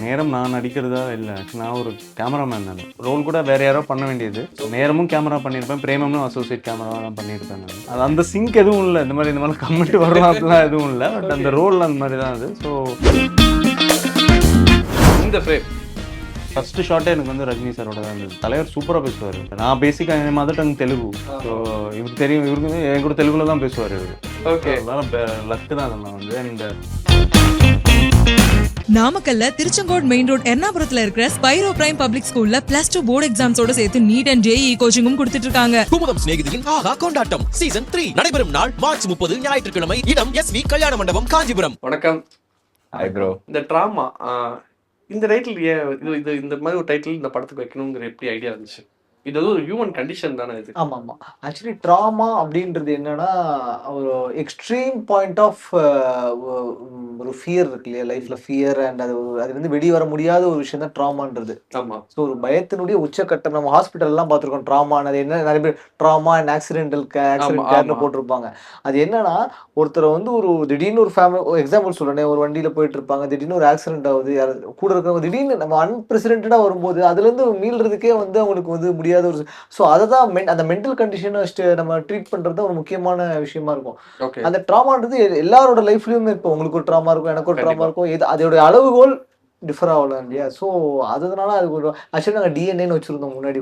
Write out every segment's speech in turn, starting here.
நேரம் நான் நடிக்கிறதா இல்லை, நான் ஒரு கேமராமேன். நான் ரோல் கூட வேற யாரோ பண்ண வேண்டியது. நேரமும் கேமரா பண்ணியிருப்பேன், பிரேமமும் அசோசியேட் கேமரா தான் பண்ணியிருப்பேன் நான். அது அந்த சிங்க் எதுவும் இல்லை, இந்த மாதிரி கமெண்ட் வரலாம் அப்படிலாம் எதுவும் இல்லை. பட் அந்த ரோல் அந்த மாதிரி தான் அது. ஸோ இந்த ஃப்ரேம் ஃபர்ஸ்ட் ஷாட்டே எனக்கு வந்து ரஜினி சாரோட தான் இருந்தது. தலைவர் சூப்பராக பேசுவார். நான் பேசிக்காக என் மதர் டங் தெலுங்கு. ஸோ இவருக்கு தெரியும், இவருக்கு வந்து என் கூட தெலுங்குல தான் பேசுவார் இவர். ஓகே, அதனால லக்கு தான் அதெல்லாம் வந்து. இந்த நாமக்கல்ல திருச்செங்கோடு மெயின் ரோட் எர்ணாபுரத்துல இருக்கிற ஸ்பைரோ பிரைம் பப்ளிக் ஸ்கூல்ல +2 போர்டு எக்ஸாம்ஸோட சேர்த்து நீட் அண்ட் ஜேஇ கோச்சிங்கும் கொடுத்துட்டு இருக்காங்க. குமுதம் சிநேகிதியின் ஆஹா கொண்டாட்டம் சீசன் 3 நடைபெறும் நாள் மார்ச் 30 ஞாயிற்றுக்கிழமை. இடம் SV கல்யாண மண்டபம், காஞ்சிபுரம். வணக்கம். Hi bro. இந்த ட்ராமா இந்த டைட்டில் இது இந்த மாதிரி ஒரு டைட்டில் இந்த படத்துக்கு வைக்கணுங்கிற எப்படி ஐடியா இருந்துச்சு? இது ஒரு ஹியூமன் கண்டிஷன் தானே இது? ஆமாம் ஆமாம். ஆக்சுவலி ட்ராமா அப்படின்றது என்னன்னா ஒரு எக்ஸ்ட்ரீம் பாயிண்ட் ஆஃப் ஒரு ஃபியர் இருக்கு இல்லையா, லைஃப்பில் ஃபியர் அண்ட் அது வந்து வெளியே வர முடியாத ஒரு விஷயம் தான் ட்ராமான்றது. ஆமாம். ஸோ ஒரு பயத்தினுடைய உச்சக்கட்டம். நம்ம ஹாஸ்பிட்டல்லாம் பார்த்துருக்கோம் ட்ராமான்னு. அது என்ன, நிறைய பேர் ட்ராமா அண்ட் ஆக்சிடென்ட் கேர்னு போட்டிருப்பாங்க. அது என்னன்னா ஒருத்தரை வந்து ஒரு திடீர்னு ஒரு ஃபேமிலி எக்ஸாம்பிள் சொல்கிறேன், ஒரு வண்டியில் போயிட்டு இருப்பாங்க, திடீர்னு ஒரு ஆக்சிடென்ட் ஆகுது, கூட இருக்கிறவங்க திடீர்னு நம்ம அன்பிரசிடென்டாக வரும்போது அதுலேருந்து மீள்றதுக்கே வந்து அவங்களுக்கு வந்து முடியாது ஒரு. ஸோ அதை தான் அந்த மென்டல் கண்டிஷனை நம்ம ட்ரீட் பண்ணுறது ஒரு முக்கியமான விஷயமா இருக்கும். ஓகே. அந்த ட்ராமான்றது எல்லாரோட லைஃப்லயுமே இருக்கும். உங்களுக்கு ஒரு ட்ராமா இருக்கும், எனக்கு ஒரு ட்ராமா இருக்கும். அதோட அளவுகோல் டிஃபர் ஆகலாம் இல்லையா? ஸோ அதனால அது ஒரு ஆக்சுவலி நாங்கள் டிஎன்ஏன்னு வச்சிருந்தோம் முன்னாடி.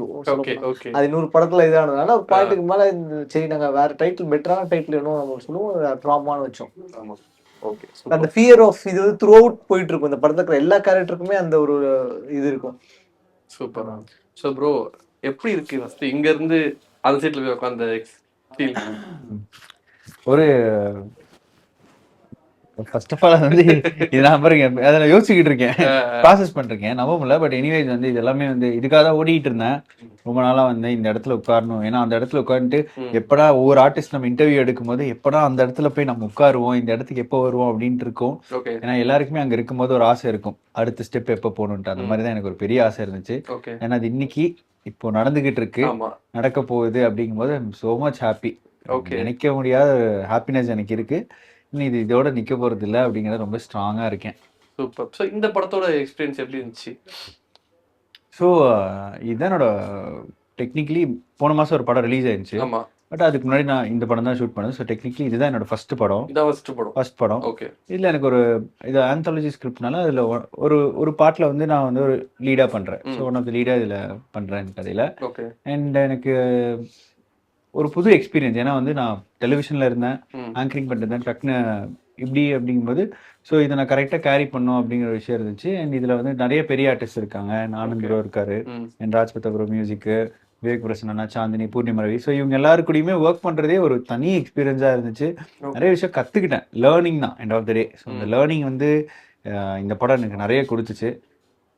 அது இன்னொரு படத்துல இதானதுனால ஒரு பாயிண்ட்டுக்கு மேலே சரி நாங்கள் வேற டைட்டில், பெட்டரான டைட்டில் வேணும் நம்ம சொல்லுவோம், ட்ராமான்னு வச்சோம். ஓகே. அந்த ஃபியர் ஆஃப் இது வந்து த்ரூ அவுட் போயிட்டு இருக்கும். இந்த படத்துல இருக்கிற எல்லா கேரக்டருக்குமே அந்த ஒரு இது இருக்கும். சூப்பர். ஸோ ப்ரோ, எப்படி இருக்கு ஃபர்ஸ்ட் இங்க இருந்து அந்த சைட்ல போய் உட்கார்ந்த ஃபீல்? ஒரு ஃபர்ஸ்ட் ஆஃப் ஆல் வந்து இது நான் பாருங்க அதை நான் யோசிச்சுக்கிட்டு இருக்கேன், ப்ராசஸ் பண்ணிருக்கேன், நம்ப முடியல. பட் எனிவேஸ் வந்து இது எல்லாமே வந்து இதுக்காக தான் ஓடிட்டு இருந்தேன் ரொம்ப நாளா. வந்து இந்த இடத்துல உட்காரணும், ஏன்னா அந்த இடத்துல உட்காந்துட்டு எப்படா ஒவ்வொரு ஆர்டிஸ்ட் நம்ம இன்டர்வியூ எடுக்கும் போது எப்படா அந்த இடத்துல போய் நம்ம உட்காருவோம், இந்த இடத்துக்கு எப்போ வருவோம் அப்படின்ட்டு இருக்கும். ஏன்னா எல்லாருக்குமே அங்க இருக்கும்போது ஒரு ஆசை இருக்கும், அடுத்த ஸ்டெப் எப்போ போகணுன்ட்டு. அந்த மாதிரி தான் எனக்கு ஒரு பெரிய ஆசை இருந்துச்சு. ஏன்னா அது இன்னைக்கு இப்போ நடந்துகிட்டு இருக்கு, நடக்க போகுது. அப்படிங்கும்போது சோ மச் ஹாப்பி. நினைக்க முடியாத ஹாப்பினஸ் எனக்கு இருக்கு. இன்னும் இது இதோட நிக்க போறது இல்லை அப்படிங்கிறத ரொம்ப ஸ்ட்ராங்கா இருக்கேன். சூப்பர். ஸோ இந்த படத்தோட எக்ஸ்பீரியன்ஸ் எப்படி இருந்துச்சு? ஸோ இதுதான் என்னோட டெக்னிக்கலி போன மாசம் ஒரு படம் ரிலீஸ் ஆயிருச்சு. பட் அதுக்கு முன்னாடி நான் இந்த படம் தான் ஷூட் பண்ணேன். ஸோ டெக்னிக்கலி இதுதான் என்னோட ஃபர்ஸ்ட் படம். ஓகே. இதுல எனக்கு ஒரு இது ஆந்தாலஜி ஸ்கிரிப்ட்னால அதுல ஒரு பாட்டில் வந்து நான் வந்து ஒரு லீடா பண்றேன். ஸோ ஒன் ஆஃப் த லீடா இதுல பண்றேன் கதையில. அண்ட் எனக்கு ஒரு புது எக்ஸ்பீரியன்ஸ். ஏன்னா வந்து நான் டெலிவிஷன்ல இருந்தேன், ஆங்கரிங் பண்ணிருந்தேன், டக்குன்னு இப்படி அப்படிங்கும்போது ஸோ இதை நான் கரெக்டாக கேரி பண்ணோம் அப்படிங்கிற ஒரு விஷயம் இருந்துச்சு. அண்ட் இதில் வந்து நிறைய பெரிய ஆர்டிஸ்ட் இருக்காங்க. ஆனந்த் ப்ரோ இருக்காரு, அண்ட் ராஜ்பத் ப்ரோ மியூசிக்கு, விவேக் பிரசன்னா, சாந்தினி, பூர்ணிமா ரவி. ஸோ இவங்க எல்லாருக்கூடயுமே ஒர்க் பண்ணுறதே ஒரு தனி எக்ஸ்பீரியன்ஸாக இருந்துச்சு. நிறைய விஷயம் கற்றுக்கிட்டேன். லேர்னிங் தான் end of the day. So இந்த லேர்னிங் வந்து இந்த படம் எனக்கு நிறைய கொடுத்துச்சு.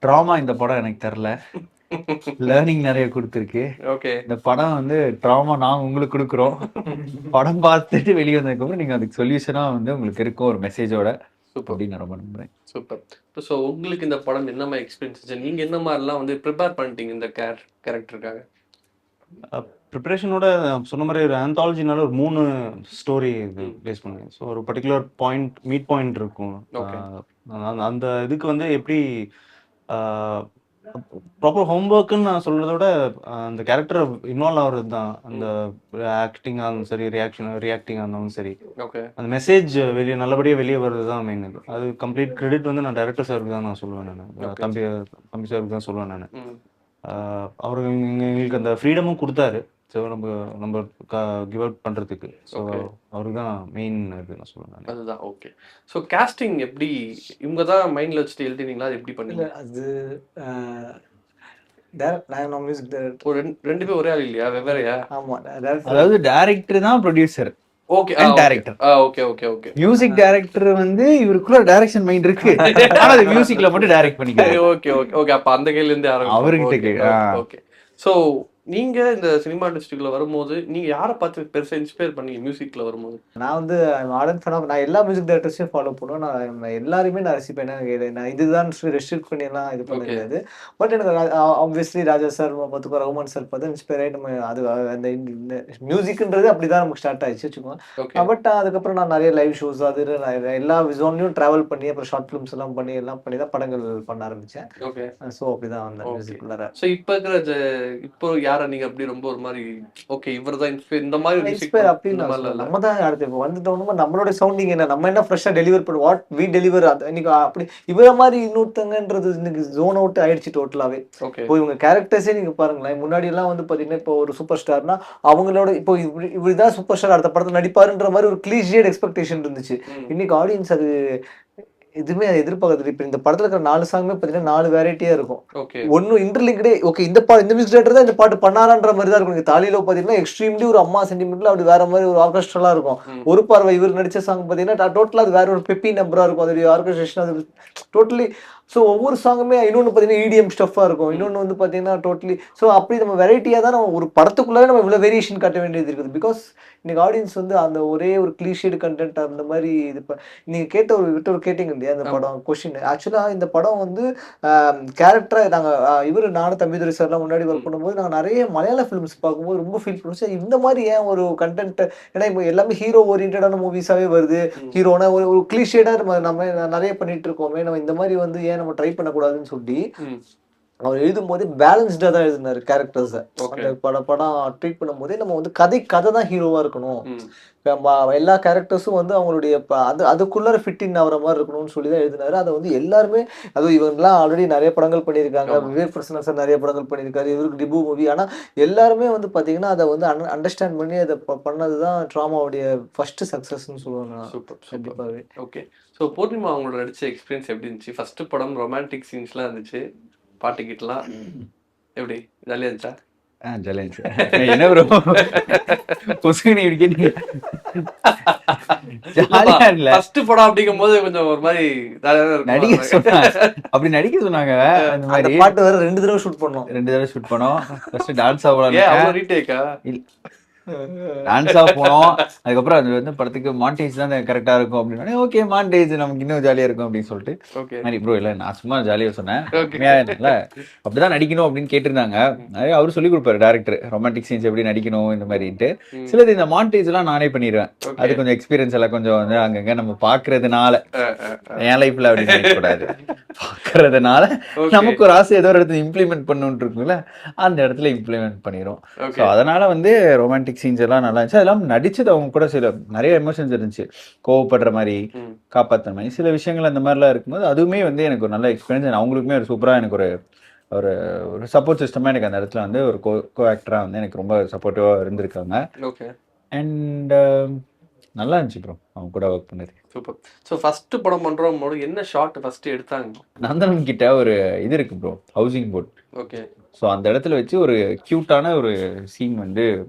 ட்ராமா இந்த படம் எனக்கு தரல, லேர்னிங் நிறைய கொடுத்துருக்கு. இந்த படம் வந்து ட்ராமா நாங்கள் உங்களுக்கு கொடுக்குறோம். படம் பார்த்துட்டு வெளியே வந்ததுக்கப்புறம் நீங்கள் அதுக்கு சொல்யூஷனாக வந்து உங்களுக்கு இருக்கும் ஒரு மெசேஜோட அப்படின்னு நான் ரொம்ப நம்புறேன். சூப்பர். ஸோ உங்களுக்கு இந்த படம் என்ன மாதிரி எக்ஸ்பீரியன்ஸ், நீங்கள் என்ன மாதிரிலாம் வந்து ப்ரிப்பேர் பண்ணிட்டீங்க இந்த கேரக்டருக்காக? ப்ரிப்பரேஷனோட சொன்ன மாதிரி ஒரு ஆந்தாலஜினால ஒரு 3 ஸ்டோரி இது பேஸ் பண்ணுங்க. ஸோ ஒரு பர்டிகுலர் மீட் பாயிண்ட் இருக்கும். அந்த இதுக்கு வந்து எப்படி ப்ராப்பர் ஹோம்ஒர்க்குன்னு நான் சொல்றத விட அந்த கேரக்டர் இன்வால்வ் ஆகுறது தான். அந்த ஆக்டிங்காக இருந்தாலும் சரி, ரியாக்டிங்காக இருந்தாலும் சரி, அந்த மெசேஜ் நல்லபடியாக வெளியே வர்றது தான் மெயின். அது கம்ப்ளீட் கிரெடிட் வந்து நான் டைரக்டர் சாருக்கு தான் நான் சொல்லுவேன். நான் தம்பி சாருக்கு தான் சொல்லுவேன். நான் அவருக்கு எங்களுக்கு அந்த ஃப்ரீடமும் கொடுத்தாரு. ஸோ நம்ம கிவ் அவுட் பண்ணுறதுக்கு. ஸோ அவருக்கு தான் மெயின் இது நான் சொல்லுவேன். அதுதான். ஓகே. ஸோ காஸ்டிங் எப்படி இவங்க தான் மைண்டில் வச்சுட்டு எழுதினீங்களா? அது எப்படி பண்ணீங்க? அது ரெண்டு பேரும் ஒரே ஆள் இல்லையா, வெவ்வேறையா? ஆமா, அதாவது டைரக்டர் தான் producer. Okay. Director. Okay okay okay. Music director வந்து இவருக்குள்ள டைரக்ஷன் மைண்ட் இருக்கு, ஆனா அது மியூசிக்ல மட்டும் டைரக்ட் பண்ணிக்கிறாரு. Okay okay okay. அப்ப அந்த கையில இருந்து அவர்கிட்ட ஓகே. ஸோ நீங்க இந்த சினிமா இண்டஸ்ட்ரிக்குள்ள வரும்போது நீங்க யாரை பார்த்து பெருசா இன்ஸ்பயர் பண்ணீங்க மியூசிக்ல வரும்போது? நான் வந்து மாடர்ன் ஃபேன் ஆஃப் நான் எல்லா மியூசிக் டைரக்டர்ஸையும் ஃபாலோ பண்ணுவேன். நான் எல்லாரையுமே நான் ரசிப்பேன். நான் இதுதான் ரெஸ்ட்ரிக்ட் பண்ணிலாம் இது பண்ண கிடையாது. பட் எனக்கு ஆப்வியஸ்லி ராஜா சார் பார்த்துக்கோ, ரகுமான் சார் பார்த்து இன்ஸ்பயர் ஆகி நம்ம அது அந்த மியூசிக்ன்றது அப்படிதான் நமக்கு ஸ்டார்ட் ஆயிடுச்சு வச்சுக்கோங்க. பட் அதுக்கப்புறம் நான் நிறைய லைவ் ஷோஸ் அது எல்லா ஜோன்லையும் டிராவல் பண்ணி அப்புறம் ஷார்ட் ஃபிலிம்ஸ் எல்லாம் பண்ணி தான் படங்கள் பண்ண ஆரம்பிச்சேன். ஸோ அப்படிதான் அந்த மியூசிக் உள்ளார. ஸோ இப்போ இருக்கிற இப்போ யாரை நீங்க அப்படி ரொம்ப ஒரு மாதிரி ஓகே இவர் தான் இந்த மாதிரி இன்ஸ்பயர் அப்படின்னு நம்ம தான் அடுத்து இப்போ வந்துட்டோம். நம்மளோட சவுண்டிங் என்ன, நம்ம என்ன ஃப்ரெஷ்ஷாக டெலிவர் பண்ணுவோம், வாட் வி டெலிவர். இன்னைக்கு அப்படி இவர மாதிரி இன்னொருத்தங்கன்றது இன்னைக்கு ஜோன் அவுட் ஆயிடுச்சு டோட்டலாவே. இப்போ இவங்க கேரக்டர்ஸே நீங்க பாருங்களேன். முன்னாடி எல்லாம் வந்து பாத்தீங்கன்னா இப்போ ஒரு சூப்பர் ஸ்டார்னா அவங்களோட இப்போ இவருதான் சூப்பர் ஸ்டார் அடுத்த படத்துல நடிப்பாருன்ற மாதிரி ஒரு கிளீஷியட் எக்ஸ்பெக்டேஷன் இருந்துச்சு. இன்னைக்கு ஆடியன்ஸ் அது எதுவுமே அதை எதிர்பார்க்கறது. இப்போ இந்த படத்துல இருக்கிற 4 சாங்குமே பார்த்தீங்கன்னா 4 வெரைட்டியா இருக்கும். ஒன்னும் இன்டர்லிங்க்டே ஓகே இந்த மியூசிக் டைரக்டர் தான் இந்த பாட்டு பண்ணாரான்ற மாதிரி தான் இருக்கும். தாலியில பார்த்தீங்கன்னா எக்ஸ்ட்ரீம்லி ஒரு அம்மா சென்டிமெண்ட்ல அப்படி வேற மாதிரி ஒரு ஆர்கெஸ்ட்ரலா இருக்கும். ஒரு பார்வை இவர் நடிச்ச சாங் பார்த்தீங்கன்னா டோட்டலா அது வேற ஒரு பெப்பி நம்பரா இருக்கும். அதோடைய ஆர்கெஸ்ட்ரேஷன் அது டோட்டலி. ஸோ ஒவ்வொரு சாங்குமே இன்னொன்று பார்த்தீங்கன்னா இடிஎம் ஸ்டஃபாக இருக்கும், இன்னொன்று வந்து பார்த்தீங்கன்னா டோட்டலி. ஸோ அப்படி நம்ம வெரைட்டியாக தான் நம்ம ஒரு படத்துக்குள்ளே நம்ம இவ்வளோ வேரியேஷன் காட்ட வேண்டியது இருக்குது. பிகாஸ் இன்னைக்கு ஆடியன்ஸ் வந்து அந்த ஒரே ஒரு கிளீஷேடு கண்டென்ட் அந்த மாதிரி இது நீங்கள் கேட்ட ஒரு கேட்டிங்க இல்லையா அந்த படம் கொஷின். ஆக்சுவலாக இந்த படம் வந்து கேரக்டராக நாங்கள் நானும் தம்பிதுரை சார்லாம் முன்னாடி ஒர்க் பண்ணும்போது நாங்கள் நிறைய மலையாள ஃபிலிம்ஸ் பார்க்கும்போது ரொம்ப ஃபீல் பண்ணுவோம் இந்த மாதிரி ஏன் ஒரு கண்டென்ட். ஏன்னா இப்போ எல்லாமே ஹீரோ ஓரியன்டான மூவிஸாகவே வருது. ஹீரோனா ஒரு கிளீஷேடாக நம்ம நிறைய பண்ணிட்டு இருக்கோமே, நம்ம இந்த மாதிரி வந்து ஏன் நம்ம ட்ரை பண்ணக்கூடாதுன்னு சொல்லி அவர் எழுதும் போதே பேலன்ஸ்டா தான் எழுதினாரு கேரக்டர்ஸை. அந்த படம் ட்ரீட் பண்ணும் போதே நம்ம வந்து கதை தான் ஹீரோவா இருக்கணும், எல்லா கேரக்டர்ஸும் வந்து அவங்களுடைய அதுக்குள்ளார ஃபிட் இன் ஆகிற மாதிரி இருக்கணும்னு சொல்லி தான் எழுதினாரு. அதை வந்து எல்லாருமே அதுவும் இவங்கெல்லாம் ஆல்ரெடி நிறைய படங்கள் பண்ணியிருக்காங்க. விவேக் பிரசன்னா சார் நிறைய படங்கள் பண்ணியிருக்காரு, இவருக்கு டிபு மூவி. ஆனால் எல்லாருமே வந்து பார்த்தீங்கன்னா அதை வந்து அண்டர்ஸ்டாண்ட் பண்ணி அதை பண்ணது தான் ட்ராமாவுடைய ஃபர்ஸ்ட் சக்ஸஸ்ன்னு சொல்லுவாங்க. கண்டிப்பாகவே. ஓகே. ஸோ பூர்ணிமா அவங்களோட நடிச்ச எக்ஸ்பீரியன்ஸ் எப்படி இருந்துச்சு? ஃபர்ஸ்ட் படம் ரொமான்டிக் சீன்ஸ்லாம் இருந்துச்சு, பாட்டுக்கிட்டலாம் எப்படி ஜாலியா இருந்துச்சா? ஜாலியா இருந்துச்சு. என்ன ப்ரோ பொசுக்குன்னு இப்படி கேட்டீங்க? ஜாலியா இல்ல ஃபர்ஸ்ட் படம் அப்படிங்கும் போது கொஞ்சம் ஒரு மாதிரி நடிக்க சொன்னாங்க. அப்படி நடிக்க சொன்னாங்க. அந்த மாதிரி பாட்டு வேற 2 தடவை ஷூட் பண்ணோம். 2 தடவை ஷூட் பண்ணோம். ஃபர்ஸ்ட் டான்ஸ் ஆகலாம், ரீடேக்கா டான்ஸா போனோம். அதுக்கப்புறம் அது வந்து படத்துக்கு மாண்டேஜ் தான் கரெக்டா இருக்கும் அப்படின்னு. ஓகே மாண்டேஜ் நமக்கு இன்னும் ஜாலியா இருக்கும் அப்படின்னு சொல்லிட்டு மாதிரி ப்ரோ இல்ல நான் சும்மா ஜாலியா சொன்னேன். அப்படிதான் நடிக்கணும் அப்படின்னு கேட்டிருந்தாங்க. அவரு சொல்லி கொடுப்பாரு டேரக்டர் ரொமான்டிக் சீன்ஸ் எப்படி நடிக்கணும் இந்த மாதிரிட்டு. சிலது இந்த மாண்டேஜ் எல்லாம் நானே பண்ணிடுவேன். அது கொஞ்சம் எக்ஸ்பீரியன்ஸ் எல்லாம் கொஞ்சம் வந்து அங்கங்க நம்ம பாக்குறதுனால என் லைஃப்ல அப்படி நினைக்கக்கூடாது. பாக்குறதுனால நமக்கு ஒரு ஆசை ஏதோ ஒரு இடத்துல இம்ப்ளிமெண்ட் பண்ணணும்னு இருக்குங்களா, அந்த இடத்துல இம்ப்ளிமெண்ட் பண்ணிடும். ஸோ அதனால வந்து ரொமான்டிக் சீன்ஸ் எல்லாம் நல்லா இருந்துச்சு. அதெல்லாம் நடிச்சது அவங்க கூட சில நிறைய எமோஷன்ஸ் இருந்துச்சு. கோவப்படுற மாதிரி, காப்பாற்றுற மாதிரி சில விஷயங்கள் அந்த மாதிரிலாம் இருக்கும்போது அதுவுமே வந்து எனக்கு ஒரு நல்ல எக்ஸ்பீரியன்ஸ். அவங்களுக்குமே ஒரு சூப்பராக எனக்கு ஒரு சப்போர்ட் சிஸ்டமாக எனக்கு அந்த இடத்துல வந்து ஒரு கோ ஆக்டராக வந்து எனக்கு ரொம்ப சப்போர்ட்டிவாக இருந்திருக்காங்க. அண்ட் நல்லா இருந்துச்சு ப்ரோ அவங்க கூட ஒர்க் பண்ணது. சூப்பர். ஸோ ஃபர்ஸ்ட் படம் பண்றோம் போது என்ன ஷாட் ஃபர்ஸ்ட் எடுத்தாங்க? நந்தனம் கிட்ட ஒரு இது இருக்கு bro, housing board. Okay. So அந்த இடத்துல வச்சு ஒரு க்யூட்டான ஒரு சீன் வந்து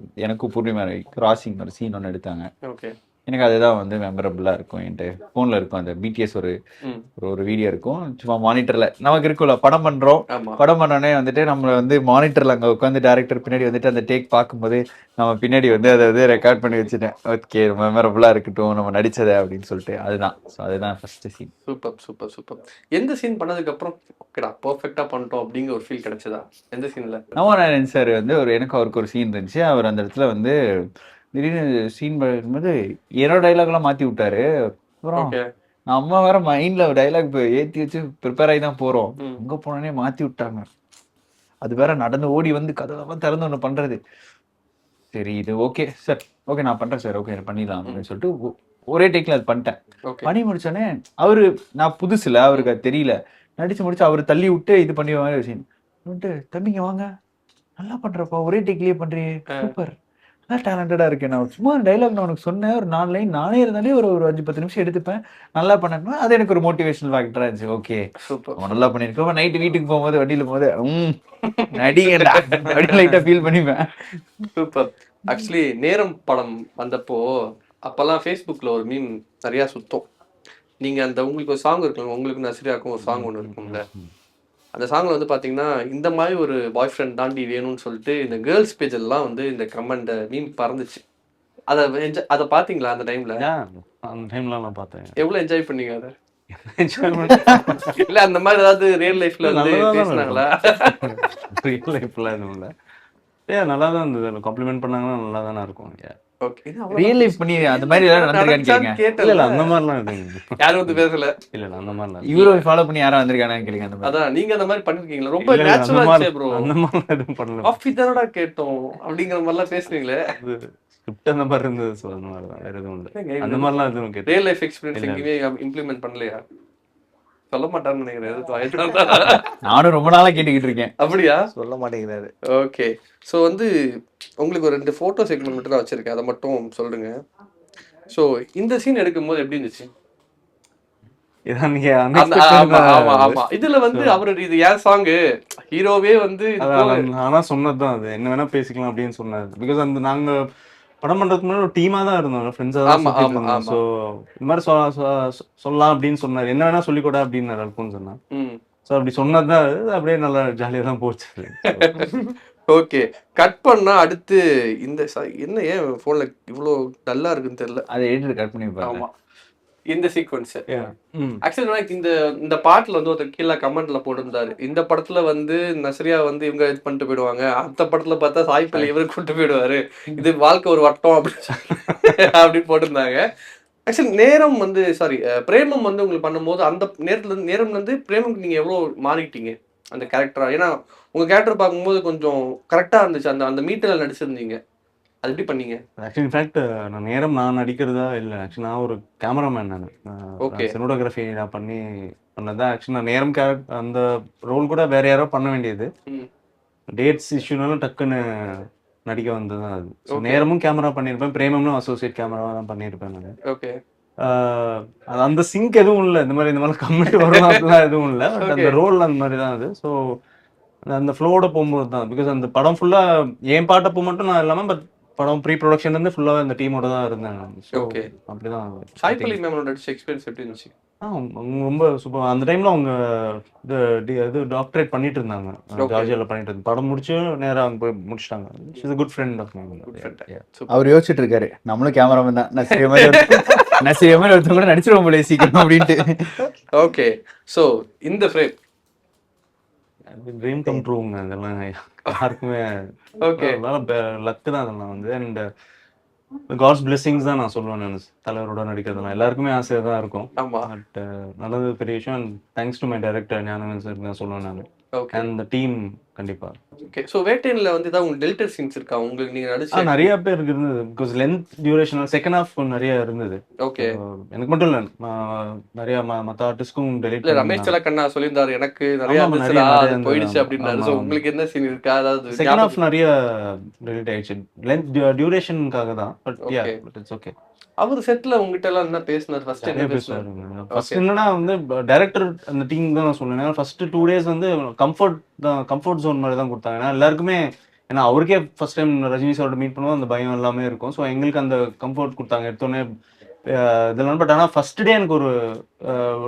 எனக்கும் பூர்ணிமா கிராசிங் ஒரு சீன் ஒன்று எடுத்தாங்க. ஓகே. எனக்கு அதுதான் வந்து மெமரபிளா இருக்கும். என்கிட்ட ஃபோன்ல இருக்கும் அந்த பிடிஎஸ் ஒரு வீடியோ இருக்கும். சும்மா மானிட்டர்ல நமக்கு இருக்கும்ல படம் பண்றோம், படம் பண்ணோடனே வந்துட்டு நம்ம வந்து மானிட்டர்ல அங்க உட்காந்து டேரக்டர் பின்னாடி வந்துட்டு அந்த டேக் பார்க்கும்போது நம்ம பின்னாடி வந்து அதை வந்து ரெக்கார்ட் பண்ணி வச்சுட்டேன். ஓகே மெமரபிளா இருக்கட்டும் நம்ம நடிச்சதை அப்படின்னு சொல்லிட்டு. அதுதான் அதுதான் first scene. Super super super. எந்த சீன் பண்ணதுக்கு அப்புறம் ஓகேடா பெர்ஃபெக்ட்டா பண்ணிட்டோம் அப்படிங்கிற ஒரு ஃபீல் கிடைச்சதா? எந்த சீன்ல? நவநாராயணன் சார் வந்து அவருக்கு ஒரு சீன் இருந்துச்சு. அவர் அந்த இடத்துல வந்து திடீர்னு சீன் பண்ணும்போது என்னோட டைலாக்லாம் மாற்றி விட்டாரு. அப்புறம் நம்ம வேற மைண்ட்ல டைலாக் ஏற்றி வச்சு ப்ரிப்பேர் ஆகி தான் போகிறோம். அங்கே போனோடனே மாற்றி விட்டாங்க. அது வேற நடந்து ஓடி வந்து கதவெல்லாம் திறந்து ஒன்று பண்ணுறது. சரி இது ஓகே சார், ஓகே நான் பண்ணுறேன் சார், ஓகே பண்ணிடலாம் அப்படின்னு சொல்லிட்டு ஒரே டேக்கில் அது பண்ணிட்டேன். பண்ணி முடிச்சோடனே அவரு நான் புதுசுல அவருக்கு அது தெரியல. நடிச்சு முடிச்சு அவர் தள்ளி விட்டு இது பண்ணி வாங்க சீன் வந்துட்டு தம்பிங்க வாங்க நல்லா பண்ணுறப்பா ஒரே டேக்லேயே பண்ணுறீங்க சூப்பர் நல்லா டேலண்டடா இருக்கேன். நான் சும்மா டைலாக் நான் உனக்கு சொன்னேன் ஒரு 4 லைன் நானே இருந்தாலே ஒரு 5-10 நிமிஷம் எடுத்துப்பேன் நல்லா பண்ணேன். அது எனக்கு ஒரு மோட்டிவேஷனல் ஃபேக்டரா இருந்துச்சு. ஓகே சூப்பர் நல்லா பண்ணியிருக்கோம். நைட்டு வீட்டுக்கு போகும்போது வண்டியில போகும்போது நடிகண்டா அப்படி லைட்டா ஃபீல் பண்ணிப்பேன். சூப்பர். ஆக்சுவலி நேரம் படம் வந்தப்போ அப்பெல்லாம் ஃபேஸ்புக்ல ஒரு மீம் நிறைய சுத்தம். நீங்க அந்த உங்களுக்கு ஒரு சாங் இருக்குங்க, உங்களுக்கு நசிரியாக்கும் ஒரு சாங் ஒன்று இருக்கும்ல, அந்த சாங்ல வந்து பாத்தீங்கன்னா இந்த மாதிரி ஒரு பாய் ஃப்ரெண்ட் தாண்டி வேணும்னு சொல்லிட்டு இந்த கேர்ள்ஸ் பேஜ் எல்லாம் வந்து இந்த கமெண்ட் மீம் பறந்துச்சு. அதை பாத்தீங்களா அந்த டைம்ல? அந்த டைம்ல நான் பார்த்தேன். எவ்வளவு என்ஜாய் பண்ணீங்க அதை? என்ஜாய்மெண்ட் இல்ல அந்த மாதிரி ஏதாவது ரியல் லைஃப்ல வந்து பேசினாங்களா? ரியல் லைஃப்ல எதுவும் இல்லை. நல்லா தான் இருந்தது. காம்ப்ளிமெண்ட் பண்ணாங்கன்னா நல்லா தானே இருக்கும். ஓகே. ரியல் லைஃப் பண்ணி அந்த மாதிரி ஏதாவது நடந்திருக்கான்னு கேளுங்க. இல்ல அந்த மாதிரிலாம் எதுவும் யாரும் வந்து பேசல. இல்ல அந்த மாதிரிலாம் இவரை ஃபாலோ பண்ணி யாரும் வந்திருக்கானு கேளுங்க. அந்த மாதிரி அதான் நீங்க அந்த மாதிரி பண்ணிருக்கீங்களா? ரொம்ப நேச்சுரலா இருந்துச்சு ப்ரோ. அந்த மாதிரிலாம் எதுவும் பண்ணல. காஃபி தானடா கேட்டோம் அப்படிங்கிற மாதிரி எல்லாம் பேசுறீங்களே. ஸ்கிரிப்ட் அந்த மாதிரி இருந்தது. ஸோ அந்த மாதிரி தான், வேற எதுவும் இல்லை. அந்த மாதிரிலாம் எதுவும் கேட்டு ரியல் லைஃப் எக்ஸ்பீரியன்ஸ் எங்கேயுமே இம்ப்ளிமெண்ட் பண்ணலையா? சொல்ல மாட்டான்னு நினைக்கிறேன். நானும் ரொம்ப நாளா கேட்டுக்கிட்டு இருக்கேன். அப்படியா? சொல்ல மாட்டேங்கிறாரு. ஓகே. ஸோ வந்து உங்களுக்கு ஒரு 2 ஃபோட்டோ செக்மெண்ட் மட்டும் தான் வச்சிருக்கேன், அதை மட்டும் சொல்லுங்க. ஸோ இந்த சீன் எடுக்கும்போது எப்படி இருந்துச்சு? இதான் நீங்க ஆமா இதுல வந்து அவரு இது ஏன் சாங் ஹீரோவே வந்து ஆனா சொன்னதுதான், அது என்ன வேணா பேசிக்கலாம் அப்படின்னு சொன்னாரு. பிகாஸ் அந்த நாங்க படம் பண்றதுக்கு முன்னாடி ஒரு டீமா தான் இருந்தோம், ஃப்ரெண்ட்ஸா தான் இருந்தோம். ஸோ இந்த மாதிரி சொல்லலாம் அப்படின்னு சொன்னாரு. என்ன வேணா சொல்லிக்கூட அப்படின்னு அல்போன்ஸ் சொன்னா. ஸோ அப்படி சொன்னதுதான் அது. அப்படியே நல்லா ஜாலியா தான் போச்சு. ஓகே. கட் பண்ணா அடுத்து இந்த என்ன ஏன் போன்ல இவ்வளோ டல்லா இருக்குன்னு தெரியல. அதை எடிட்டர் கட் பண்ணி பாருங்க. ஆமா இந்த சீக்வன்ஸ் ஆக்சுவலி எனக்கு இந்த பாட்டுல வந்து ஒருத்தர் கீழே கமெண்ட்ல போட்டிருந்தாரு, இந்த படத்துல வந்து நஸ்ரியா வந்து இவங்க இது பண்ணிட்டு போயிடுவாங்க, அந்த படத்துல பார்த்தா சாய்பல்லி இவரு கூட்டு போயிடுவாரு, இது வாழ்க்கை ஒரு வட்டம் அப்படின்னு போட்டிருந்தாங்க. ஆக்சுவலி நேரம் வந்து பிரேமம் வந்து உங்களுக்கு பண்ணும்போது அந்த நேரம்ல இருந்து பிரேமம் நீங்க எவ்வளவு மாறிட்டீங்க அந்த கேரக்டரா? ஏன்னா உங்க கேரக்டர் பார்க்கும்போது கொஞ்சம் கரெக்டா இருந்துச்சு, அந்த மீட்டர்ல நடிச்சிருந்தீங்க. அது எப்படி பண்ணீங்க? ஆக்சுவலி இன்ஃபேக்ட் நான் நடிக்கிறதா இல்லை. ஆக்சுவலி நான் ஒரு கேமராமேன். நான் சினிமோகிராஃபி நான் பண்ணதான். ஆக்சுவலி நான் நேரம் கேரக்டர் அந்த ரோல் கூட வேற யாரோ பண்ண வேண்டியது. டேட்ஸ் இஷ்யூனாலும் டக்குன்னு நடிக்க வந்தது தான் அது. ஸோ நேரமும் கேமரா பண்ணியிருப்பேன், பிரேமம்னு அசோசியேட் கேமராவாக தான் பண்ணியிருப்பேன் நான். ஓகே. அந்த சிங்க் எதுவும் இல்லை, இந்த மாதிரி கமெண்ட் வரும் அப்படிலாம் எதுவும் இல்லை. பட் அந்த ரோல் அந்த மாதிரி தான் அது. ஸோ அந்த ஃப்ளோட போகும்போது தான். பிகாஸ் அந்த படம் ஃபுல்லா என் பாட்டப்போ மட்டும் நான் இல்லாமல், பட் படம் ப்ரீ ப்ரொடக்ஷன்ல இருந்து ஃபுல்லாவே அந்த டீமோட தான் இருந்தேன். ஓகே. அப்படிதான். சாய்பல்லி மேமோட நடிச்ச எக்ஸ்பீரியன்ஸ் எப்படி இருந்துச்சு? ரொம்ப சூப்பர். அந்த டைம்ல அவங்க இது டாக்டரேட் பண்ணிட்டு இருந்தாங்க, ஜார்ஜியால பண்ணிட்டு இருந்தாங்க. படம் முடிச்சு நேரா அங்க போய் முடிச்சிட்டாங்க. She is a good friend of mine. அவர் யோசிச்சுட்டு இருக்காரு, நம்மளும் கேமராமேன் தான், நஸ்ரியா மாதிரி ஒருத்தர் கூட நடிச்சிருவோம் போல சீக்கிரம் அப்படின்ட்டு. ஓகே. ஸோ இந்த ஃப்ரேம் ட்ரீம் கம் ட்ரூங்க. அதெல்லாம் யாருக்குமே லக்கு தான் அதெல்லாம் வந்து. அண்ட் காட்ஸ் பிளெஸிங்ஸ் தான் நான் சொல்லுவேன். நான் தலைவரோட நடிக்கிறதுலாம் எல்லாருக்குமே ஆசையாக தான் இருக்கும். பட் நல்லது பெரிய விஷயம். Thanks to my director Gnanavel sir தான் சொல்லுவேன் நான். அண்ட் டீம் கண்டிப்பா. ஓகே. ஸோ வேட்டையன்ல வந்து ஏதாவது உங்களுக்கு டெலிட்டட் சீன்ஸ் இருக்கா உங்களுக்கு நீங்க நடிச்ச? நிறைய பேர் இருந்தது. Because length duration second half நிறைய இருந்தது. ஓகே. எனக்கு மட்டும் இல்ல, நிறைய மத்த ஆர்டிஸ்ட்க்கும் டெலிட். ரமேஷ் செலக்கண்ணா சொல்லியிருந்தாரு எனக்கு நிறைய போயிடுச்சு அப்படின்னாரு. ஸோ உங்களுக்கு என்ன சீன் இருக்கா? அதாவது செகண்ட் ஹாஃப் நிறைய டெலிட் ஆயிடுச்சு, லென்த் டியூரேஷனுக்காக தான். But yeah, it's okay. அவர் செட்ல உங்ககிட்ட எல்லாம் என்ன பேசினார்? ஃபர்ஸ்ட் என்ன பேசுவாரு? ஃபர்ஸ்ட் என்னன்னா வந்து டைரக்டர் அந்த டீம் தான் நான் சொல்லுவேன். ஃபர்ஸ்ட் 2 days வந்து கம்ஃபர்ட் ஜோன் மாதிரி தான் கொடுத்தாங்க. ஏன்னா எல்லாருக்குமே, ஏன்னா அவருக்கே ஃபர்ஸ்ட் டைம் ரஜினி சாரோட மீட் பண்ணுவோம், அந்த பயம் எல்லாமே இருக்கும். ஸோ எங்களுக்கு அந்த கம்ஃபர்ட் கொடுத்தாங்க எடுத்தோடனே இதெல்லாம். பட் ஆனால் ஃபர்ஸ்ட் டே எனக்கு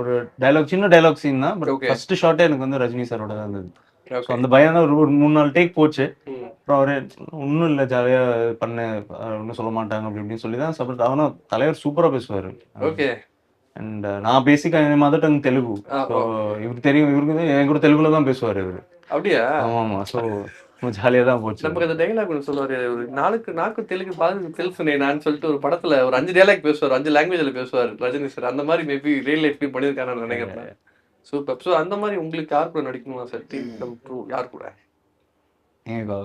ஒரு டைலாக், சின்ன டைலாக் சீன் தான். பட் ஃபர்ஸ்ட் ஷாட்டே எனக்கு வந்து ரஜினி சாரோட தான் இருந்தது. அந்த பயம் தான். ஒரு 3-4 டேக் போச்சு. அப்புறம் அவரே ஒன்றும் இல்லை, ஜாலியா பண்ண, ஒன்றும் சொல்ல மாட்டாங்க அப்படி இப்படின்னு சொல்லி தான் சப்போர்ட். அவனும் தலைவர் சூப்பரா பேசுவாரு. ஓகே. அண்ட் நான் பேசிக்கா என் மதர் டங் தெலுங்கு. ஸோ இவருக்கு தெரியும், இவருக்கு என் கூட தெலுங்குல தான் பேசுவாரு இவரு. அப்படியா? ஆமா. ஸோ ஜாலியா தான் போச்சு. நமக்கு அந்த டைலாக் ஒன்று சொல்லுவாரு, ஒரு நாக்கு தெலுங்கு பாது தெலுசுனே நான் சொல்லிட்டு ஒரு படத்துல ஒரு 5 டைலாக் பேசுவார், 5 லாங்குவேஜ்ல பேசுவார் ரஜினி சார். அந்த மாதிரி மேபி ரியல் லைஃப் பண்ணியிருக்கான்னு நினைக்கிறேன். சூப்பர். ஸோ அந்த மாதிரி உங்களுக்கு யார் கூட நடிக்கணுமா சார்? டீம் கம் ட்ரூ யார் கூட?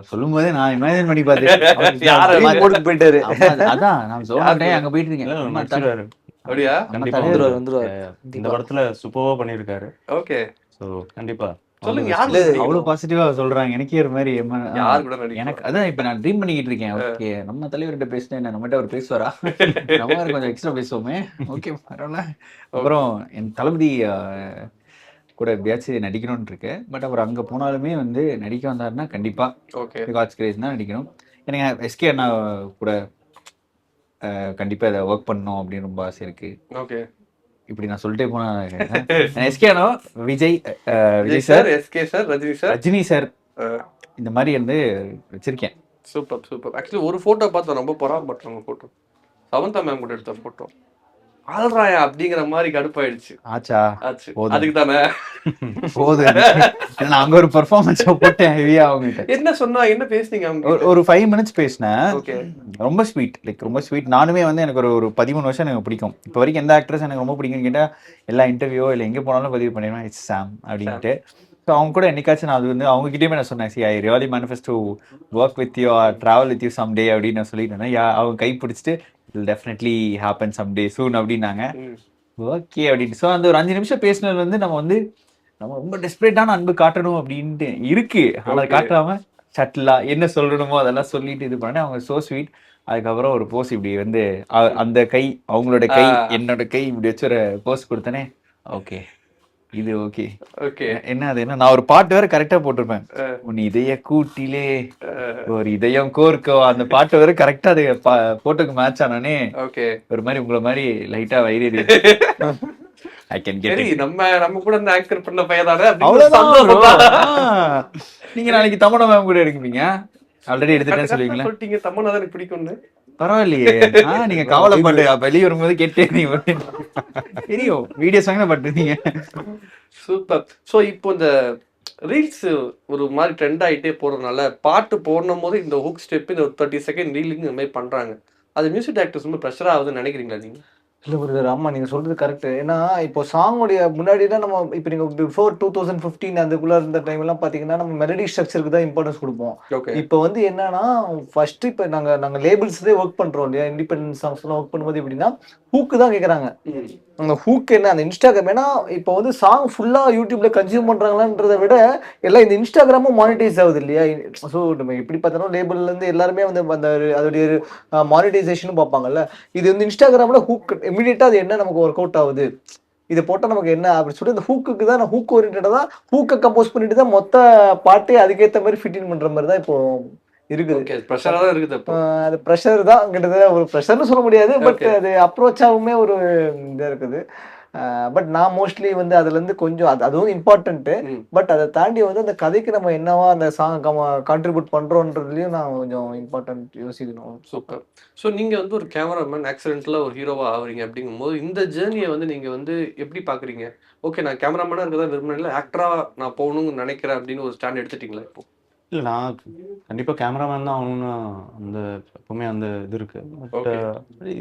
சொல்லும் போதே நான் இமேஜின் பண்ணி பார்த்தேன். போயிட்டாரு. அதான் நான் சொல்றேன், அங்க போயிட்டு இருக்கேன். அப்படியா? இந்த படத்துல சூப்பரா பண்ணிருக்காரு. ஓகே. சோ கண்டிப்பா சொல்லுங்க. யாரு அவ்வளவு பாசிட்டிவா சொல்றாங்க? எனக்கே ஒரு மாதிரி யார் கூட நடிக்க? எனக்கு அதான் இப்ப நான் ட்ரீம் பண்ணிக்கிட்டு இருக்கேன். ஓகே, நம்ம தலைவர்கிட்ட பேசினேன், நம்மகிட்ட அவர் பேசுவாரா? நம்ம கொஞ்சம் எக்ஸ்ட்ரா பேசுவோமே. ஓகே, பரவாயில்ல. அப்புறம் என் தளபதி கூட எப்படியாச்சும் நடிக்கணும்னு இருக்கு. பட் அவர் அங்க போனாலுமே வந்து நடிக்க வந்தாருன்னா கண்டிப்பா காட்ஸ் கிரேஸ் தான் நடிக்கணும். எனக்கு எஸ்கே அண்ணா கூட கண்டிப்பா இதை ஒர்க் பண்ணணும் அப்படின்னு ரொம்ப ஆசை இருக்கு. ஓகே. இப்படி நான் சொல்லிட்டே போனா எஸ்கேனோ Vijay Vijay sir, SK sir, Rajini sir, Rajini sir, இந்த மாதிரி வந்து வச்சிருக்கேன். Super super. ஆக்சுவலி ஒரு போட்டோ பார்த்தா ரொம்ப பொறாமப்பட்டவங்க போட்டோ, சமந்தா மேம் கூட எடுத்த போட்டோ. ஆல்ராயா அப்படிங்கிற மாதிரி கடுப்பாயிடுச்சு. ஆச்சா ஆச்சு போதும். அதுக்கு தானே போது நான் அங்க ஒரு பெர்ஃபார்மன்ஸ் போட்டேன் ஹெவியா அவங்க என்ன சொன்னா, என்ன பேசுனீங்க அவங்க? ஒரு 5 minutes பேசினேன். ஓகே, ரொம்ப ஸ்வீட், லைக் ரொம்ப ஸ்வீட். நானுமே வந்து எனக்கு ஒரு 13 வருஷம் எனக்கு பிடிக்கும். இப்போ வரைக்கும் எந்த ஆக்ட்ரஸ் எனக்கு ரொம்ப பிடிக்கும்னு கேட்டால் எல்லா இன்டர்வியூ இல்லை எங்கே போனாலும் பதிவு பண்ணிடுவேன் இட்ஸ் சாம் அப்படின்ட்டு. ஸோ அவங்க கூட என்னைக்காச்சும் நான் அது வந்து அவங்க கிட்டேயுமே நான் சொன்னேன், see I really manifest to work with you or travel with you some day அப்படின்னு நான் சொல்லிட்டு அவங்க கை பிடிச்சிட்டு will definitely happen some day soon அப்படின்னாங்க. ஓகே அப்படின்ட்டு. ஸோ அந்த ஒரு 5 நிமிஷம் பேசினது வந்து நம்ம ரொம்ப டெஸ்பரேட்டான அன்பு காட்டணும் அப்படின்ட்டு இருக்கு. அதை காட்டாம சட்டிலா என்ன சொல்லணுமோ அதெல்லாம் சொல்லிட்டு இது பண்ண அவங்க சோ ஸ்வீட். அதுக்கப்புறம் ஒரு போஸ் இப்படி வந்து அந்த கை அவங்களோட கை என்னோட கை இப்படி வச்சு ஒரு போஸ் கொடுத்தனே. ஓகே இது ஓகே ஓகே. என்ன அது என்ன நான் ஒரு பாட்டு வேற கரெக்டா போட்டிருப்பேன், உன் இதய கூட்டிலே ஒரு இதயம் கோர்க்கோ, அந்த பாட்டு வேற கரெக்டா அது போட்டோக்கு மேட்ச் ஆனானே. ஓகே, ஒரு மாதிரி உங்களை மாதிரி லைட்டா வயிறு I can get it. நம்ம கூட இந்த ஆங்கர் பண்ண பையன் தானே. அவ்வளவுதான். நீங்க நாளைக்கு தமனா மேம் கூட எடுப்பீங்க, ஆல்ரெடி எடுத்துட்டேன்னு சொல்லுவீங்களா? சொல்லிட்டீங்க தமன்னா தான் எனக்கு பிடிக்கும்னு. பரவாயில்லையே. நீங்க கவலைப்பட்டு வெளியே வரும்போது கேட்டே நீங்க தெரியும் வீடியோஸ் வாங்க பட்டுருந்தீங்க. சூப்பர். ஸோ இப்போ இந்த ரீல்ஸ் ஒரு மாதிரி ட்ரெண்ட் ஆகிட்டே போறதுனால பாட்டு போடணும் போது இந்த ஹுக் ஸ்டெப் இந்த 30 செகண்ட் ரீலிங் இந்த மாதிரி பண்றாங்க. அது மியூசிக் டைரக்டர்ஸ் ரொம்ப ப்ரெஷர் ஆகுதுன்னு நினைக்கிறீங்களா நீங்க? இல்லை ஒரு ஆமாம் நீங்கள் சொல்கிறது கரெக்டு. ஏன்னா இப்போ சாங்குடைய முன்னாடினா நம்ம இப்போ நீங்கள் பிஃபோர் 2015 அதுக்குள்ளே இருந்த டைம்லாம் பார்த்தீங்கன்னா நம்ம மெலடி ஸ்ட்ரக்சருக்கு தான் இம்பார்ட்டன்ஸ் கொடுப்போம். இப்போ வந்து என்னன்னா ஃபர்ஸ்ட் இப்போ நாங்கள் லேபிள்ஸ்லேயே ஒர்க் பண்ணுறோம் இல்லையா, இண்டிபெண்டன்ஸ் சாங்ஸ்லாம் ஒர்க் பண்ணும்போது எப்படின்னா ஹூக்கு தான் கேட்குறாங்க. அந்த ஹூக் என்ன அந்த இன்ஸ்டாகிராம், ஏன்னா இப்போ வந்து சாங் ஃபுல்லாக யூடியூப்ல கன்சியூம் பண்ணுறாங்களான்றதை விட எல்லாம் இந்த இன்ஸ்டாகிராமும் மானிட்டைஸ் ஆகுது இல்லையா. ஸோ நம்ம எப்படி பார்த்தாலும் லேபிள்லேருந்து எல்லாருமே வந்து அந்த அதோடைய மானிட்டைசேஷனும் பார்ப்பாங்கல்ல. இது வந்து இன்ஸ்டாகிராமில் ஹூக் இமீடியட்டாக அது என்ன நமக்கு ஒர்க் அவுட் ஆகுது, இதை போட்டால் நமக்கு என்ன அப்படின்னு சொல்லிட்டு இந்த ஹூக்குக்கு தான் நான் ஹூக் ஓரியன்டாக தான் ஹூக்கை கம்போஸ் பண்ணிட்டு தான் மொத்த பாட்டே அதுக்கேற்ற மாதிரி ஃபிட்டிங் பண்ணுற மாதிரி தான் இப்போ இருக்குது. ப்ரெஷரா தான் இருக்குது. அது ப்ரெஷர் தான் கிட்டத்தட்ட, ஒரு ப்ரெஷர்னு சொல்ல முடியாது, பட் அது அப்ரோச்சாகவுமே ஒரு இதாக இருக்குது. பட் நான் மோஸ்ட்லி வந்து அதுலேருந்து கொஞ்சம் அதுவும் இம்பார்ட்டன்ட்டு, பட் அதை தாண்டி வந்து அந்த கதைக்கு நம்ம என்னவா அந்த சாங் கான்ட்ரிபியூட் பண்ணுறோன்றதுலையும் நான் கொஞ்சம் இம்பார்ட்டன்ட் யோசிக்கணும். சூப்பர். ஸோ நீங்கள் வந்து ஒரு கேமராமேன் ஆக்சிடென்ட்டில் ஒரு ஹீரோவாக ஆகுறீங்க அப்படிங்கும்போது இந்த ஜேர்னியை வந்து நீங்கள் வந்து எப்படி பார்க்குறீங்க? ஓகே நான் கேமராமேனாக இருக்க தான் விரும்பினேன், இல்லை ஆக்டராக நான் போகணும்னு நினைக்கிறேன் அப்படின்னு ஒரு ஸ்டாண்ட் எடுத்துட்டிங்களா இப்போ? இல்லை நான் கண்டிப்பாக கேமராமேன் தான் ஆகணும்னு அந்த எப்பவுமே அந்த இது இருக்கு. பட்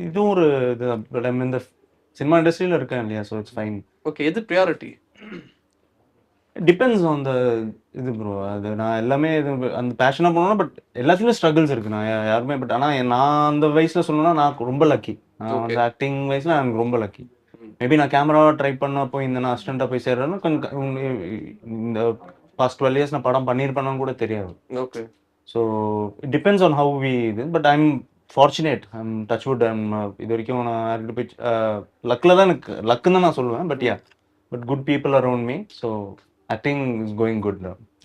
இதுவும் ஒரு இது இந்த சினிமா இண்டஸ்ட்ரியில் இருக்கேன் இல்லையா, ஸோ இட்ஸ் ஃபைன். ஓகே, எது ப்ரியாரிட்டி? டிபெண்ட்ஸ் ஆன் த இது ப்ரோ. அது நான் எல்லாமே இது அந்த பேஷனாக பண்ணணும், பட் எல்லாத்துலேயும் ஸ்ட்ரகிள்ஸ் இருக்கு. நான் யாருமே பட் ஆனால் நான் அந்த வயசில் சொல்லணும்னா நான் ரொம்ப லக்கி. நான் அந்த ஆக்டிங் வயசில் எனக்கு ரொம்ப லக்கி. மேபி நான் கேமராவை ட்ரை பண்ண போய் இந்த நான் அசிஸ்டண்ட்டாக போய் சேர்றேன்னா கொஞ்சம் இந்த பாஸ்ட் 12 years நான் படம் பண்ணியிருப்பேன்னு கூட தெரியாது. Okay. So it depends on how we இது. But I'm fortunate, I'm touchwood. இது வரைக்கும் நான் யார்கிட்ட போய் லக்கில் தான் எனக்கு லக்குன்னு தான் நான் சொல்லுவேன். But but good people around me. So acting is going good.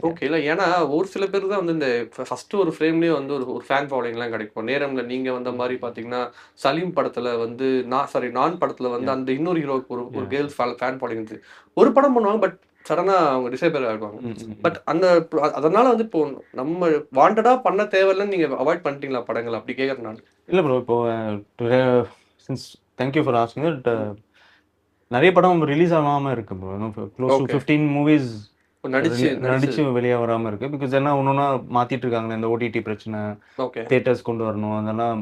Okay. இல்லை ஏன்னா ஒரு சில பேர் தான் வந்து இந்த ஃபர்ஸ்ட் ஒரு ஃப்ரேம்லேயே வந்து ஒரு ஃபேன் ஃபாலோயிங்லாம் கிடைக்கும். நேரம்ல நீங்கள் வந்த மாதிரி பார்த்தீங்கன்னா சலீம் படத்தில் வந்து நான் படத்தில் வந்து அந்த இன்னொரு ஹீரோவுக்கு ஒரு கேர்ள்ஸ் ஃபேன் ஃபாலோயிங் இருந்துச்சு. ஒரு படம் பண்ணுவாங்க, பட் சடனாக அவங்க டிசைபர் ஆகிடுவாங்க. பட் அதனால வந்து இப்போ நம்ம வாண்டடா பண்ண தேவையில்லைன்னு நீங்கள் அவாய்ட் பண்ணிட்டீங்களா படங்கள்? அப்படி கேட்குறேன் நான். இல்லை ப்ரோ, இப்போ since thank you for asking it. நிறைய படம் ரிலீஸ் ஆகாமல் இருக்கு ப்ரோ. க்ளோஸ் டு 15 movies நடிச்சு வெளியே வராமல் இருக்கு. பிகாஸ் என்ன ஒன்றுனா மாத்திட்டு இருக்காங்களே, இந்த ஓடிடி பிரச்சனை, தியேட்டர்ஸ் கொண்டு வரணும், அதெல்லாம்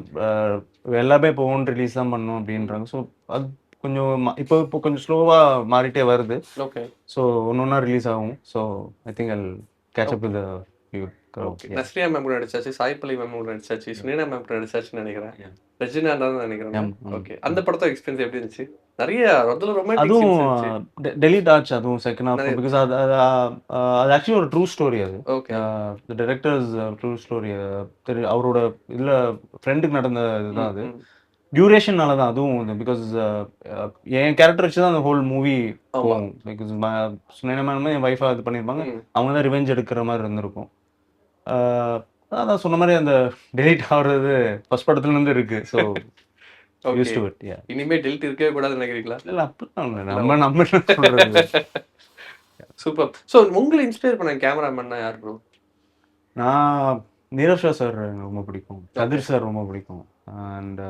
எல்லாமே இப்போ ஓன் ரிலீஸ் தான் பண்ணணும் அப்படின்றாங்க. ஸோ அது கொஞ்சம் இப்போ கொஞ்சம் ஸ்லோவாக மாறிட்டே வருது. ஓகே. ஸோ ஒன்று ரிலீஸ் ஆகும். So I think I catch up with Nazriya ma'am கூட நடிச்சாச்சு, சாய்பல்லி மேம் கூட நடிச்சாச்சு, சுனீனா மேம் கூட நடிச்சாச்சுன்னு நினைக்கிறேன், ரெஜினா தான் நினைக்கிறேன். ஓகே. அந்த படத்தோட எக்ஸ்பீரியன்ஸ் எப்படி இருந்துச்சு? நிறைய அதுவும் டெலிட் ஆச்சு, அதுவும் செகண்ட் ஹாஃப். பிகாஸ் அது ஆக்சுவலி ஒரு ட்ரூ ஸ்டோரி. அது டைரக்டர்ஸ் ட்ரூ ஸ்டோரி. அவரோட இதில் ஃப்ரெண்டுக்கு நடந்த இதுதான் அது. டியூரேஷன்னால தான் அதுவும். பிகாஸ் என் கேரக்டர் வச்சு தான் அந்த ஹோல் மூவி போகும். பிகாஸ் சுனேனமே என் ஒய்ஃபாக இது பண்ணியிருப்பாங்க, அவங்க தான் ரிவெஞ்ச் எடுக்கிற மாதிரி இருந்திருக்கும். அதான் சொன்ன மாதிரி அந்த டெலிட் ஆகுறது ஃபர்ஸ்ட் படத்துலேருந்து இருக்கு. So use to it. இனிமே டெல்ட் இருக்கவே கூடாதுன்னு நினைக்கிறீங்களா? இல்ல அப்படிலாம் இல்ல. நம்ம சொல்றது. சூப்பர். ஸோ உங்களை இன்ஸ்பயர் பண்ண கேமராமேன்னா யார் ப்ரோ? நான் நீரஜ் ஷா சார் எனக்கு ரொம்ப பிடிக்கும், கதிர் சார் ரொம்ப பிடிக்கும், அண்ட்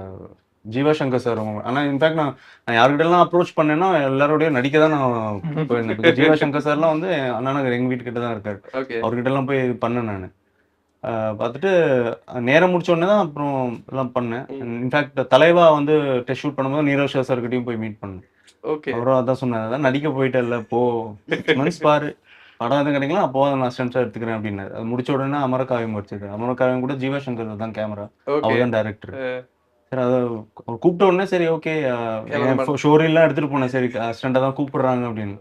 ஜீவா சங்கர் சார் ரொம்ப. ஆனால் இன்ஃபேக்ட் நான் யாருக்கிட்டலாம் அப்ரோச் பண்ணேன்னா எல்லாரோடய நடிக்க தான் நான் போயிருந்தேன். ஜீவா சங்கர் சார்லாம் வந்து அண்ணா நகர் எங்கள் வீட்டுக்கிட்ட தான் இருக்காரு. அவர்கிட்டலாம் போய் இது பண்ணேன் நான். பார்த்துட்டு நேரம் முடிச்ச உடனே தான் அப்புறம் எல்லாம் பண்ணேன். இன்ஃபேக்ட் தலைவா வந்து டெஸ்ட் ஷூட் பண்ணும்போது நீரஜ் ஷா சார்கிட்டையும் போய் மீட் பண்ணேன். அவரும் அதான் சொன்னார், அதான் நடிக்க போயிட்டு இல்லை போ, 6 months பாரு, படம் எதுவும் கிடைக்கலாம் அப்போ நான் அசிஸ்டன்ஸாக எடுத்துக்கிறேன் அப்படின்னாரு. அது முடிச்ச உடனே அமரகாவியம் முடிச்சது. அமரகாவியம் கூட ஜீவா சங்கர் தான் கேமரா, அவர் தான் டேரக்டர். சரி அதை கூப்பிட்ட உடனே சரி ஓகே ஷோரீலாம் எடுத்துட்டு போனேன். சரி அசிஸ்டண்டாக தான் கூப்பிடுறாங்க அப்படின்னு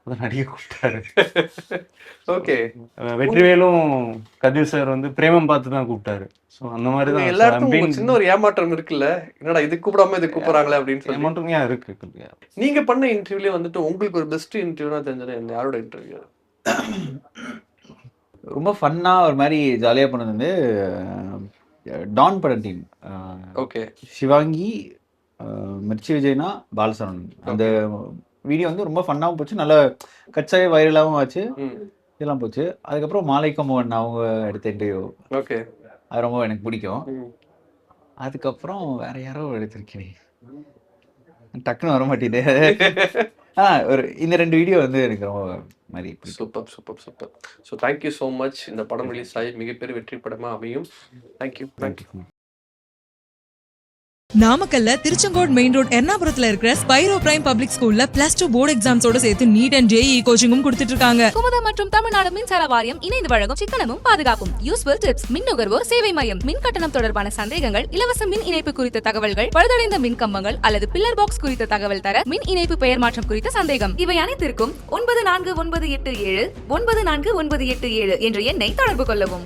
அதான் நடிக்க கூப்பிட்டாரு. ஓகே. வெற்றிவேலும் கதிர் சார் வந்து பிரேமம் பார்த்து தான் கூப்பிட்டாரு. ஸோ அந்த மாதிரி தான் எல்லாருக்கும் சின்ன ஒரு ஏமாற்றம் இருக்குல்ல, என்னடா இது கூப்பிடாம இது கூப்பிடுறாங்களே அப்படின்னு சொல்லி. ஏமாற்றம் ஏன் இருக்கு? நீங்க பண்ண இன்டர்வியூல வந்துட்டு உங்களுக்கு ஒரு பெஸ்ட் இன்டர்வியூனா தெரிஞ்சது யாரோட இன்டர்வியூ? ரொம்ப ஃபன்னா ஒரு மாதிரி ஜாலியாக பண்ணது வந்து டான் படம் டீம். ஓகே. சிவாங்கி, மிர்ச்சி விஜய்னா, பாலசரவணன். அந்த வீடியோ வந்து ரொம்ப ஃபன்னாகவும் போச்சு, நல்ல கட்சாவே வைரலாகவும் ஆச்சு, இதெல்லாம் போச்சு. அதுக்கப்புறம் மாலைக்க மோகன் அவங்க எடுத்த இன்டர்வியூ. ஓகே. அது ரொம்ப எனக்கு பிடிக்கும். அதுக்கப்புறம் வேற யாரோ எடுத்திருக்கேன், டக்குன்னு வர மாட்டேது. ஒரு இந்த 2 வீடியோ வந்து எனக்கு ரொம்ப மாதிரி. Super super super. So thank you so much. இந்த படம் ரிலீஸ் ஆகி மிகப்பெரிய வெற்றி படமாக அமையும். தேங்க்யூ. நாமக்கல்ல திருச்செங்கோடு மெயின் ரோட் எர்ணாபுரத்துல இருக்கிற ஸ்பைரோ பிரைம் பப்ளிக் ஸ்கூல்ல +2 போர்டு எக்ஸாம்ஸோட சேர்த்து நீட் அண்ட் JEE கோச்சிங்கும் கொடுத்துட்டு இருக்காங்க. குமுதா மற்றும் தமிழ்நாடு மின்சார வாரியம் இணைந்து வழங்கும் சிக்கனமும் பாதுகாப்பும் யூஸ்ஃபுல் டிப்ஸ், மின் நுகர்வோர் சேவை மையம், மின் கட்டணம் தொடர்பான சந்தேகங்கள், இலவச மின் இணைப்பு குறித்த தகவல்கள், பழுதடைந்த மின் கம்பங்கள் அல்லது பில்லர் பாக்ஸ் குறித்த தகவல் தர, மின் இணைப்பு பெயர் மாற்றம் குறித்த சந்தேகம், இவை அனைத்திற்கும் 9497 9497 என்ற எண்ணை தொடர்பு கொள்ளவும்.